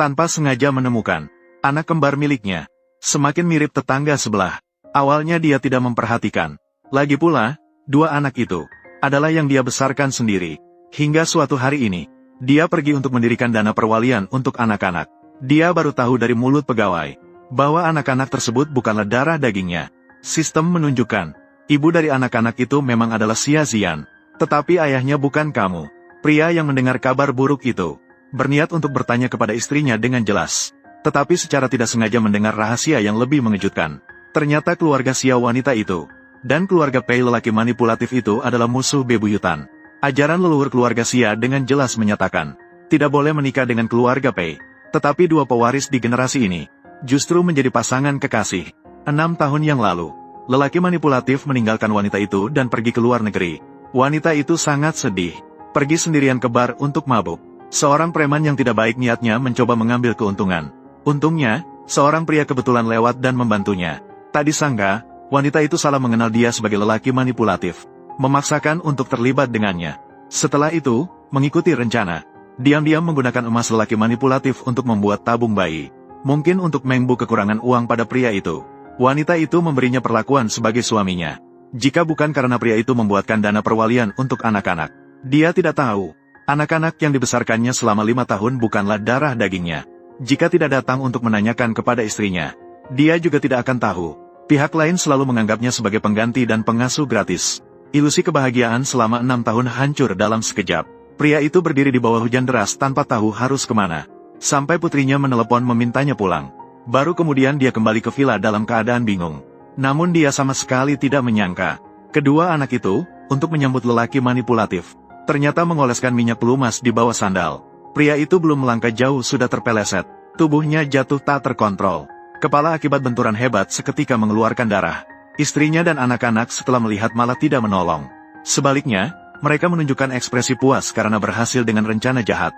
tanpa sengaja menemukan anak kembar miliknya. Semakin mirip tetangga sebelah. Awalnya dia tidak memperhatikan. Lagi pula, dua anak itu adalah yang dia besarkan sendiri. Hingga suatu hari ini, dia pergi untuk mendirikan dana perwalian untuk anak-anak. Dia baru tahu dari mulut pegawai bahwa anak-anak tersebut bukanlah darah dagingnya. Sistem menunjukkan, ibu dari anak-anak itu memang adalah Sia-Zian. Tetapi ayahnya bukan kamu. Pria yang mendengar kabar buruk itu berniat untuk bertanya kepada istrinya dengan jelas. Tetapi secara tidak sengaja mendengar rahasia yang lebih mengejutkan. Ternyata keluarga Sia wanita itu dan keluarga Pei lelaki manipulatif itu adalah musuh bebuyutan. Ajaran leluhur keluarga Sia dengan jelas menyatakan, tidak boleh menikah dengan keluarga Pei. Tetapi dua pewaris di generasi ini justru menjadi pasangan kekasih. 6 tahun yang lalu, lelaki manipulatif meninggalkan wanita itu dan pergi ke luar negeri. Wanita itu sangat sedih, pergi sendirian ke bar untuk mabuk. Seorang preman yang tidak baik niatnya mencoba mengambil keuntungan. Untungnya, seorang pria kebetulan lewat dan membantunya. Tak disangka, wanita itu salah mengenal dia sebagai lelaki manipulatif, memaksakan untuk terlibat dengannya. Setelah itu, mengikuti rencana, diam-diam menggunakan emas lelaki manipulatif untuk membuat tabung bayi. Mungkin untuk mengbu kekurangan uang pada pria itu. Wanita itu memberinya perlakuan sebagai suaminya. Jika bukan karena pria itu membuatkan dana perwalian untuk anak-anak, dia tidak tahu. Anak-anak yang dibesarkannya selama 5 tahun bukanlah darah dagingnya. Jika tidak datang untuk menanyakan kepada istrinya, dia juga tidak akan tahu. Pihak lain selalu menganggapnya sebagai pengganti dan pengasuh gratis. Ilusi kebahagiaan selama 6 tahun hancur dalam sekejap. Pria itu berdiri di bawah hujan deras tanpa tahu harus kemana. Sampai putrinya menelepon memintanya pulang. Baru kemudian dia kembali ke villa dalam keadaan bingung. Namun dia sama sekali tidak menyangka kedua anak itu, untuk menyambut lelaki manipulatif, ternyata mengoleskan minyak pelumas di bawah sandal. Pria itu belum melangkah jauh sudah terpeleset. Tubuhnya jatuh tak terkontrol. Kepala akibat benturan hebat seketika mengeluarkan darah. Istrinya dan anak-anak setelah melihat malah tidak menolong. Sebaliknya, mereka menunjukkan ekspresi puas karena berhasil dengan rencana jahat.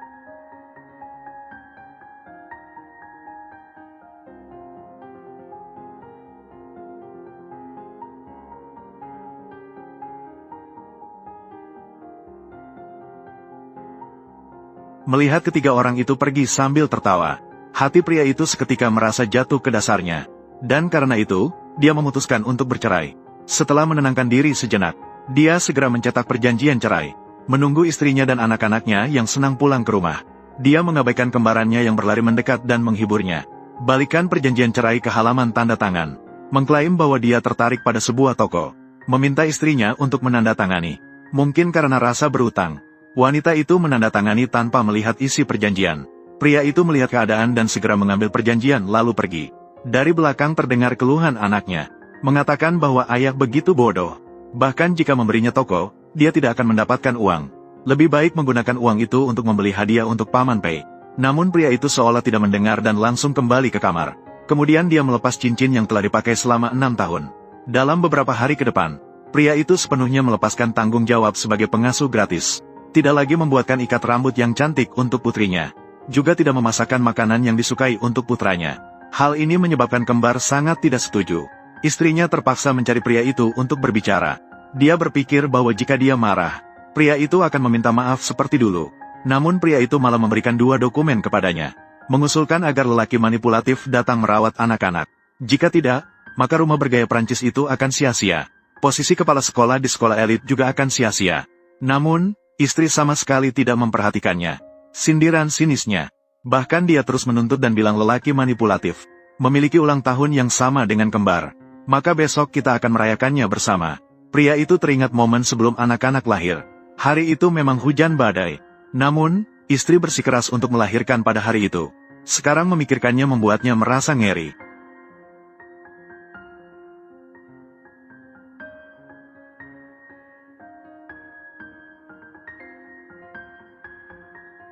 Melihat ketiga orang itu pergi sambil tertawa, hati pria itu seketika merasa jatuh ke dasarnya. Dan karena itu, dia memutuskan untuk bercerai. Setelah menenangkan diri sejenak, dia segera mencetak perjanjian cerai. Menunggu istrinya dan anak-anaknya yang senang pulang ke rumah. Dia mengabaikan kembarannya yang berlari mendekat dan menghiburnya. Balikan perjanjian cerai ke halaman tanda tangan. Mengklaim bahwa dia tertarik pada sebuah toko. Meminta istrinya untuk menandatangani. Mungkin karena rasa berutang, wanita itu menandatangani tanpa melihat isi perjanjian. Pria itu melihat keadaan dan segera mengambil perjanjian lalu pergi. Dari belakang terdengar keluhan anaknya, mengatakan bahwa ayah begitu bodoh. Bahkan jika memberinya toko, dia tidak akan mendapatkan uang. Lebih baik menggunakan uang itu untuk membeli hadiah untuk Paman Pei. Namun pria itu seolah tidak mendengar dan langsung kembali ke kamar. Kemudian dia melepas cincin yang telah dipakai selama 6 tahun. Dalam beberapa hari ke depan, pria itu sepenuhnya melepaskan tanggung jawab sebagai pengasuh gratis. Tidak lagi membuatkan ikat rambut yang cantik untuk putrinya. Juga tidak memasakkan makanan yang disukai untuk putranya. Hal ini menyebabkan kembar sangat tidak setuju. Istrinya terpaksa mencari pria itu untuk berbicara. Dia berpikir bahwa jika dia marah, pria itu akan meminta maaf seperti dulu. Namun pria itu malah memberikan 2 dokumen kepadanya. Mengusulkan agar lelaki manipulatif datang merawat anak-anak. Jika tidak, maka rumah bergaya Prancis itu akan sia-sia. Posisi kepala sekolah di sekolah elit juga akan sia-sia. Namun, istri sama sekali tidak memperhatikannya. Sindiran sinisnya. Bahkan dia terus menuntut dan bilang lelaki manipulatif memiliki ulang tahun yang sama dengan kembar. Maka besok kita akan merayakannya bersama. Pria itu teringat momen sebelum anak-anak lahir. Hari itu memang hujan badai. Namun, istri bersikeras untuk melahirkan pada hari itu. Sekarang memikirkannya membuatnya merasa ngeri.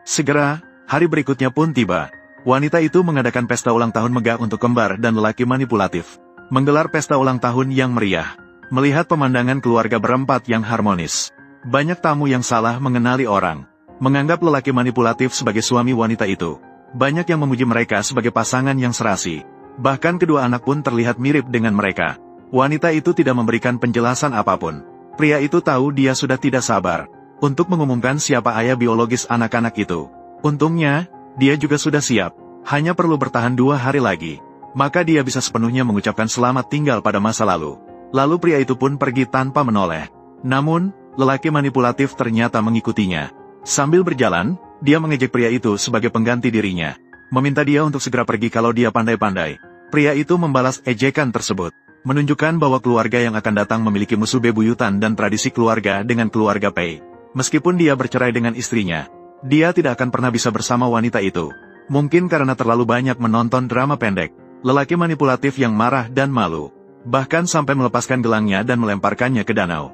Segera, hari berikutnya pun tiba. Wanita itu mengadakan pesta ulang tahun megah untuk kembar dan lelaki manipulatif. Menggelar pesta ulang tahun yang meriah. Melihat pemandangan keluarga berempat yang harmonis. Banyak tamu yang salah mengenali orang. Menganggap lelaki manipulatif sebagai suami wanita itu. Banyak yang memuji mereka sebagai pasangan yang serasi. Bahkan kedua anak pun terlihat mirip dengan mereka. Wanita itu tidak memberikan penjelasan apapun. Pria itu tahu dia sudah tidak sabar untuk mengumumkan siapa ayah biologis anak-anak itu. Untungnya, dia juga sudah siap. Hanya perlu bertahan 2 hari lagi, maka dia bisa sepenuhnya mengucapkan selamat tinggal pada masa lalu. Lalu pria itu pun pergi tanpa menoleh. Namun, lelaki manipulatif ternyata mengikutinya. Sambil berjalan, dia mengejek pria itu sebagai pengganti dirinya. Meminta dia untuk segera pergi kalau dia pandai-pandai. Pria itu membalas ejekan tersebut, menunjukkan bahwa keluarga yang akan datang memiliki musuh bebuyutan dan tradisi keluarga dengan keluarga Pei. Meskipun dia bercerai dengan istrinya, dia tidak akan pernah bisa bersama wanita itu. Mungkin karena terlalu banyak menonton drama pendek. Lelaki manipulatif yang marah dan malu, bahkan sampai melepaskan gelangnya dan melemparkannya ke danau.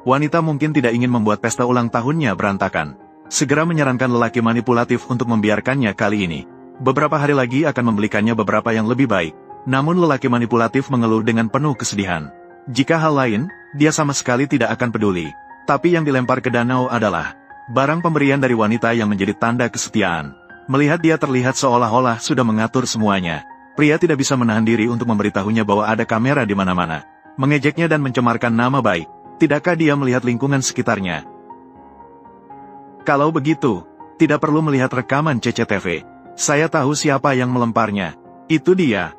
Wanita mungkin tidak ingin membuat pesta ulang tahunnya berantakan. Segera menyarankan lelaki manipulatif untuk membiarkannya kali ini. Beberapa hari lagi akan membelikannya beberapa yang lebih baik. Namun lelaki manipulatif mengeluh dengan penuh kesedihan. Jika hal lain, dia sama sekali tidak akan peduli. Tapi yang dilempar ke danau adalah barang pemberian dari wanita yang menjadi tanda kesetiaan. Melihat dia terlihat seolah-olah sudah mengatur semuanya, pria tidak bisa menahan diri untuk memberitahunya bahwa ada kamera di mana-mana. Mengejeknya dan mencemarkan nama baik. Tidakkah dia melihat lingkungan sekitarnya? Kalau begitu, tidak perlu melihat rekaman CCTV. Saya tahu siapa yang melemparnya. Itu dia.